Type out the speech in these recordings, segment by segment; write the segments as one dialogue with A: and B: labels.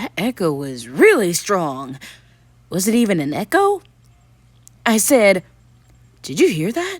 A: That echo was really strong. Was it even an echo? I said, "Did you hear that?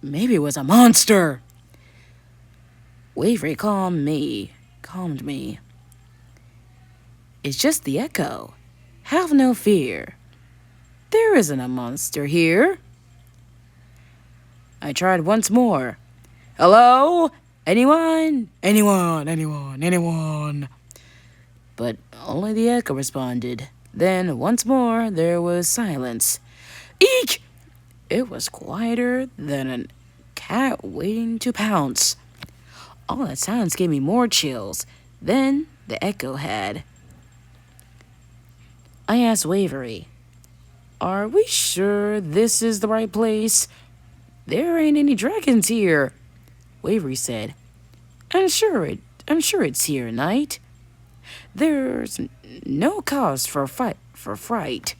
A: Maybe it was a monster." Wavery calmed me. "It's just the echo. Have no fear. There isn't a monster here." I tried once more. "Hello? Anyone? Anyone?" But only the echo responded. Then, once more, there was silence. Eek! It was quieter than a cat waiting to pounce. All that silence gave me more chills than the echo had. I asked Wavery, "Are we sure this is the right place? There ain't any dragons here." Wavery said, I'm sure it's here, Knight. There's no cause for fright.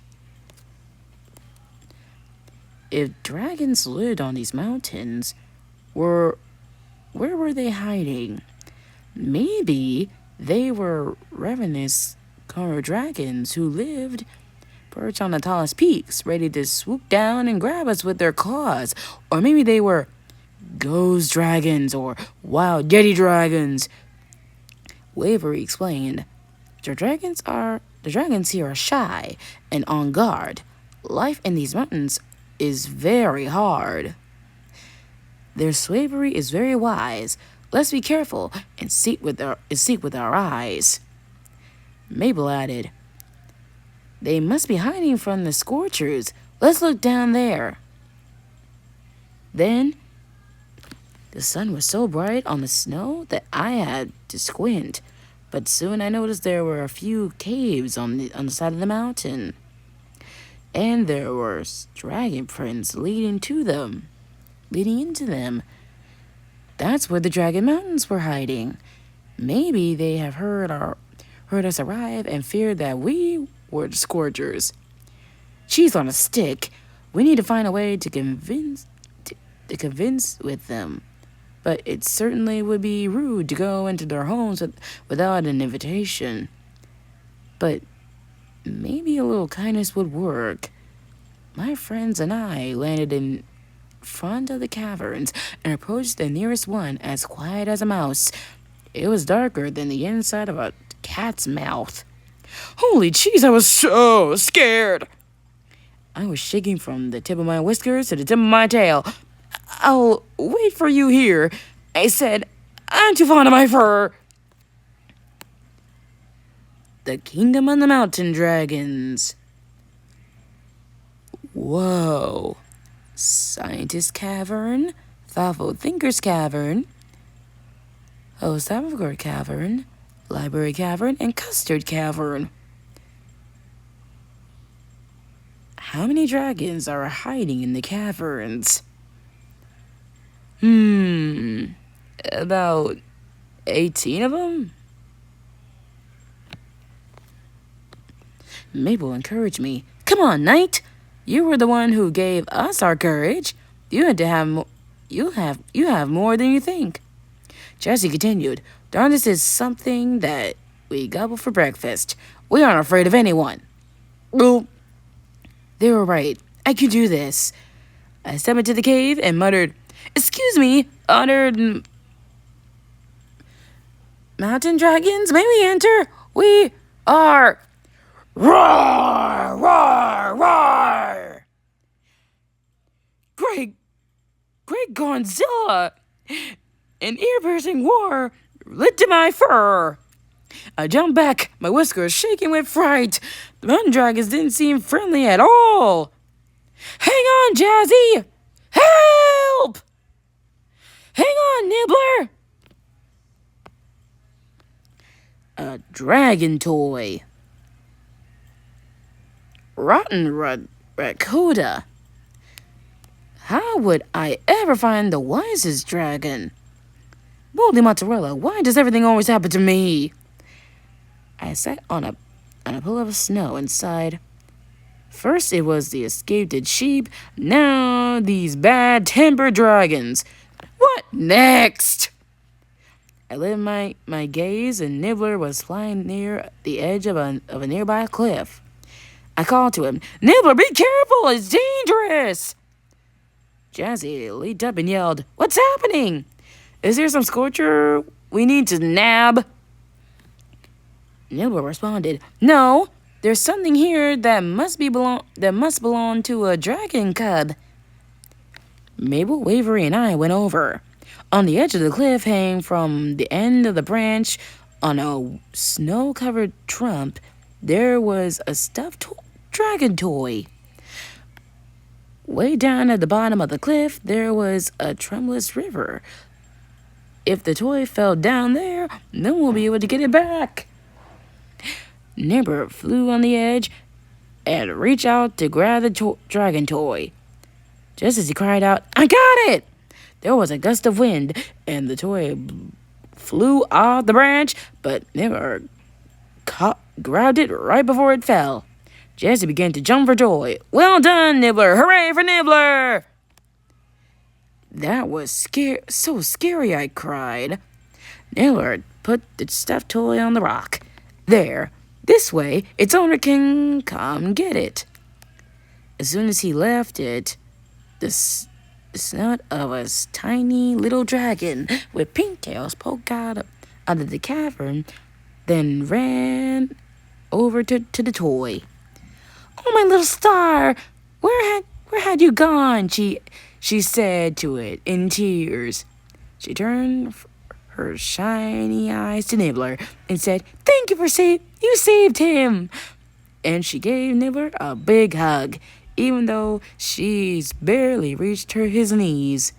A: If dragons lived on these mountains, where were they hiding? Maybe they were ravenous color dragons who lived perched on the tallest peaks, ready to swoop down and grab us with their claws. Or maybe they were ghost dragons or wild yeti dragons. Wavery explained, The dragons here are shy and on guard. Life in these mountains is very hard. Their slavery is very wise. Let's be careful and seek with our eyes." Mabel added, "They must be hiding from the scorchers. Let's look down there." Then, the sun was so bright on the snow that I had to squint. But soon I noticed there were a few caves on the side of the mountain. And there were dragon prints leading into them. That's where the Dragon Mountains were hiding. Maybe they have heard us arrive and feared that we were the Scourgers. Cheese on a stick. We need to find a way to convince with them. But it certainly would be rude to go into their homes without an invitation. But maybe a little kindness would work. My friends and I landed in front of the caverns and approached the nearest one as quiet as a mouse. It was darker than the inside of a cat's mouth. Holy cheese, I was so scared. I was shaking from the tip of my whiskers to the tip of my tail. "I'll wait for you here," I said. "I'm too fond of my fur." The Kingdom of the Mountain Dragons. Whoa. Scientist Cavern, Thoughtful Thinker's Cavern, Hostavagor Cavern, Library Cavern, and Custard Cavern. How many dragons are hiding in the caverns? About 18 of them? Mabel encouraged me. "Come on, Knight. You were the one who gave us our courage. You have more than you think." Jessie continued, "Darn, this is something that we gobble for breakfast. We aren't afraid of anyone." Well, they were right. I could do this. I stepped into the cave and muttered, "Excuse me, honored mountain dragons, may we enter? We are..." Roar! Roar! Roar! Great Godzilla! An ear-piercing roar lit to my fur. I jumped back, my whiskers shaking with fright. The mountain dragons didn't seem friendly at all. "Hang on, Jazzy! Help! Hang on, Nibbler!" A dragon toy. Rotten Rakuda. How would I ever find the wisest dragon? Moldy mozzarella, why does everything always happen to me? I sat on a pillow of snow and sighed. First it was the escaped sheep, now these bad-tempered dragons. What next? I lifted my gaze, and Nibbler was flying near the edge of a nearby cliff. I called to him, "Nibbler, be careful! It's dangerous!" Jazzy leaped up and yelled, "What's happening? Is there some scorcher we need to nab?" Nibbler responded, "No, there's something here that must belong to a dragon cub." Mabel, Wavery, and I went over. On the edge of the cliff, hanging from the end of the branch on a snow-covered trunk, there was a stuffed dragon toy. Way down at the bottom of the cliff, there was a tremulous river. If the toy fell down there, no one will be able to get it back. Nibbler flew on the edge and reached out to grab the dragon toy. Just as he cried out, "I got it!" there was a gust of wind, and the toy flew off the branch, but Nibbler grabbed it right before it fell. Jesse began to jump for joy. "Well done, Nibbler! Hooray for Nibbler!" "That was so scary," I cried. Nibbler put the stuffed toy on the rock. "There, this way, its owner can come get it." As soon as he left it, the snout of a tiny little dragon with pink tails poked out of the cavern, then ran over to the toy. "Oh, my little star, where had you gone?" she said to it in tears. She turned her shiny eyes to Nibbler and said, "Thank you you saved him." And she gave Nibbler a big hug, even though she's barely reached his knees.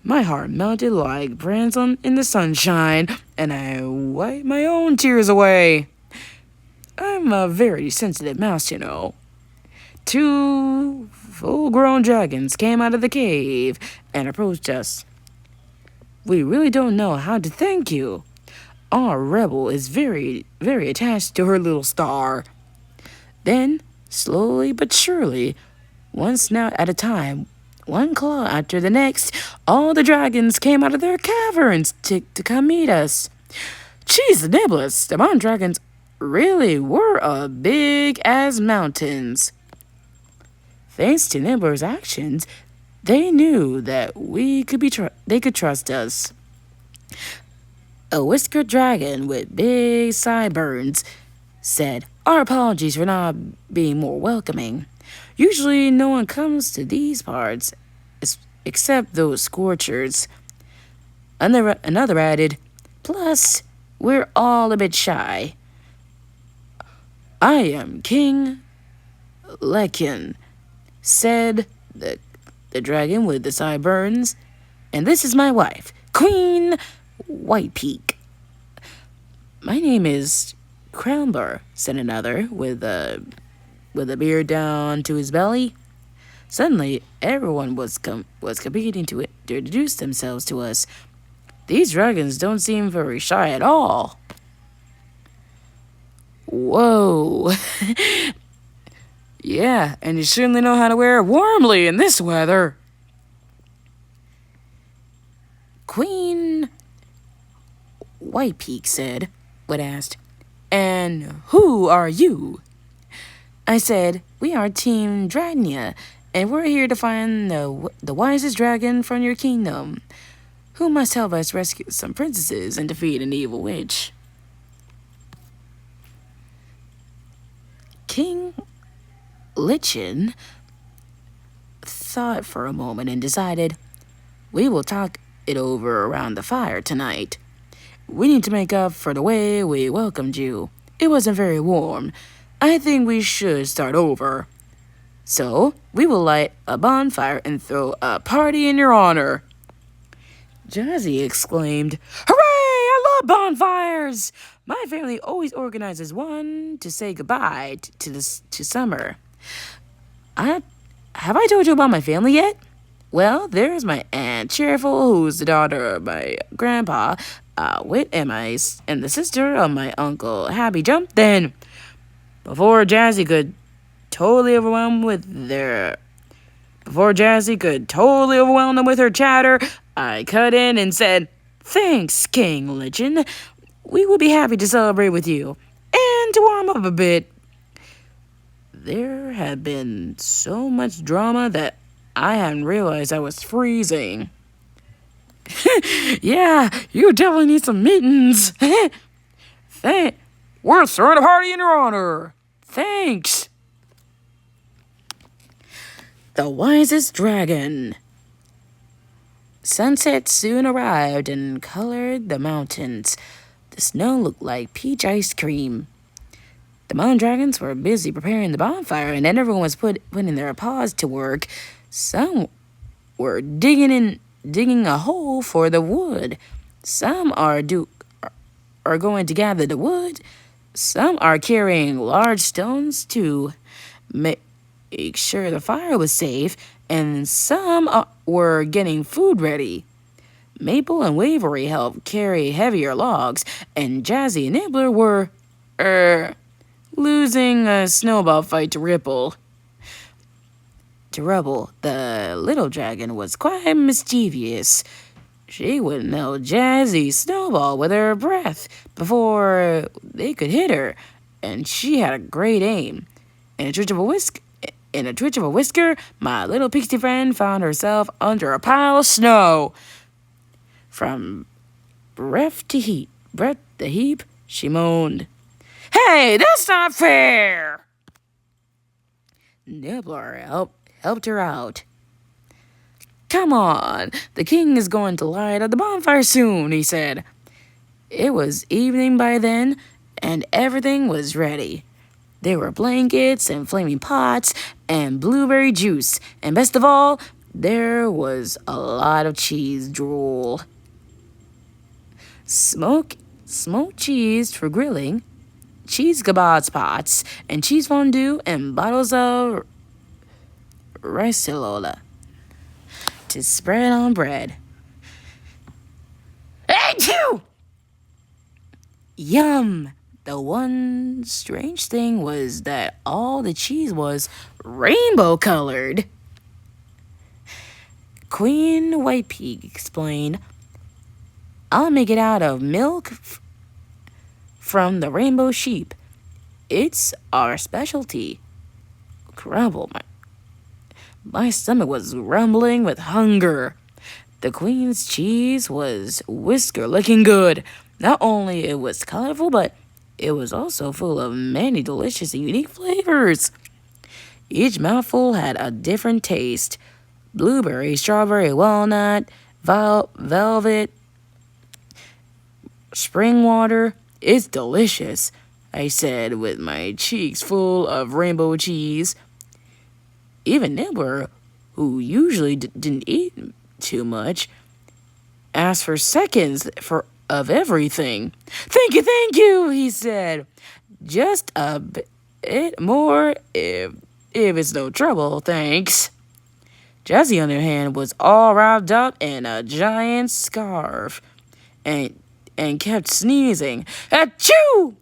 A: My heart melted like brands in the sunshine, and I wiped my own tears away. I'm a very sensitive mouse, you know. 2 full-grown dragons came out of the cave and approached us. "We really don't know how to thank you. Our rebel is very, very attached to her little star." Then, slowly but surely, one snout at a time, one claw after the next, all the dragons came out of their caverns to come meet us. Jeez, Nibblers, the mountain dragons really were big as mountains. Thanks to Nibbler's actions, they knew that they could trust us. A whiskered dragon with big sideburns said, "Our apologies for not being more welcoming. Usually no one comes to these parts, except those scorchers." Another added, "Plus, we're all a bit shy. I am King Lekin," said the dragon with the sideburns, "and this is my wife, Queen Whitepeak." "My name is Crownbar," said another, with a beard down to his belly. Suddenly, everyone was competing to introduce themselves to us. These dragons don't seem very shy at all. Whoa. Yeah, and you certainly know how to wear it warmly in this weather. Queen Whitepeak said, when asked, "And who are you?" I said, "We are Team Dragnia, and we're here to find the wisest dragon from your kingdom, who must help us rescue some princesses and defeat an evil witch." King Lichen thought for a moment and decided, "We will talk it over around the fire tonight. We need to make up for the way we welcomed you. It wasn't very warm. I think we should start over. So, we will light a bonfire and throw a party in your honor." Jazzy exclaimed, "Hooray! I love bonfires! My family always organizes one to say goodbye to summer. Have I told you about my family yet? Well, there's my Aunt Cheerful, who's the daughter of my grandpa, Wit, and the sister of my Uncle Happy Jump. Then, before Jazzy could totally overwhelm them with her chatter, I cut in and said, Thanks, King Legend. We will be happy to celebrate with you. And to warm up a bit, there had been so much drama that I hadn't realized I was freezing. Yeah, you definitely need some mittens. We're throwing a party in your honor. Thanks. The wisest dragon. Sunset soon arrived and colored the mountains. The snow looked like peach ice cream. The mountain dragons were busy preparing the bonfire, and then everyone was putting their paws to work. Some were digging a hole for the wood. Some are going to gather the wood. Some are carrying large stones to make sure the fire was safe, and some were getting food ready. Maple and Wavery helped carry heavier logs, and Jazzy and Nibbler were, losing a snowball fight to Ripple. To Rubble, the little dragon was quite mischievous. She would melt Jazzy's snowball with her breath before they could hit her, and she had a great aim. In a twitch of a whisker, my little pixie friend found herself under a pile of snow. From breath to heap, she moaned, "Hey, that's not fair!" Nibbler helped her out. "Come on, the king is going to light up the bonfire soon," he said. It was evening by then, and everything was ready. There were blankets and flaming pots and blueberry juice, and best of all, there was a lot of cheese drool. Smoked cheese for grilling, cheese kebabs pots, and cheese fondue and bottles of ricola to spread on bread. Achoo! Yum! The one strange thing was that all the cheese was rainbow colored. Queen White Pig explained, "I'll make it out of milk from the rainbow sheep. It's our specialty." Crumble, my stomach was rumbling with hunger. The queen's cheese was whisker looking good. Not only it was colorful, but it was also full of many delicious and unique flavors. Each mouthful had a different taste. Blueberry, strawberry, walnut, velvet, spring water. It's delicious, I said with my cheeks full of rainbow cheese. Even Nibbler, who usually didn't eat too much, asked for seconds of everything. Thank you, he said. "Just a bit more if it's no trouble, thanks." Jazzy, on the other hand, was all wrapped up in a giant scarf and kept sneezing. Achoo!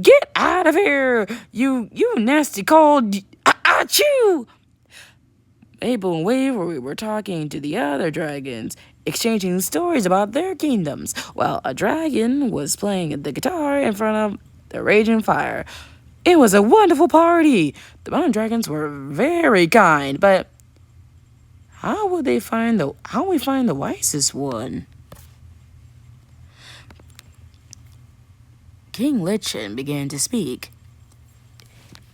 A: "Get out of here, you nasty cold. Achoo!" Maple and Wavery were talking to the other dragons, exchanging stories about their kingdoms, while a dragon was playing the guitar in front of the raging fire. It was a wonderful party. The mountain dragons were very kind, but how will we find the wisest one? King Lichen began to speak.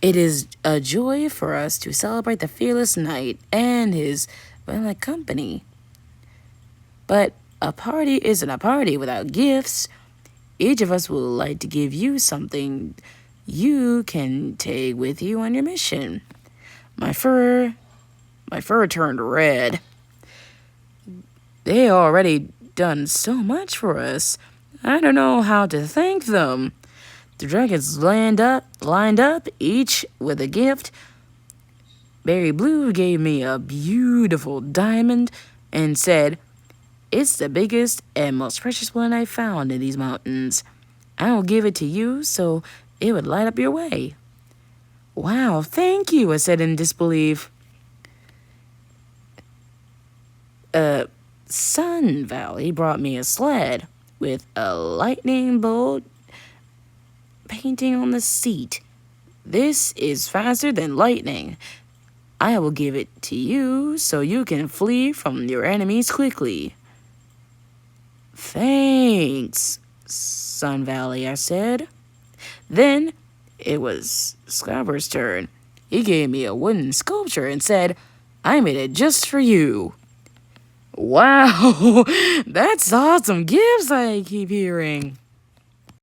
A: "It is a joy for us to celebrate the fearless knight and his company. But a party isn't a party without gifts. Each of us would like to give you something you can take with you on your mission." My fur turned red. They already done so much for us. I don't know how to thank them. The dragons lined up, each with a gift. Berry Blue gave me a beautiful diamond and said, "It's the biggest and most precious one I found in these mountains. I will give it to you so it would light up your way." "Wow, thank you," I said in disbelief. Sun Valley brought me a sled with a lightning bolt painting on the seat. This is faster than lightning. I will give it to you so you can flee from your enemies quickly. Thanks, Sun Valley, I said. Then it was Scrabber's turn. He gave me a wooden sculpture and said, I made it just for you. Wow, that's awesome gifts I keep hearing.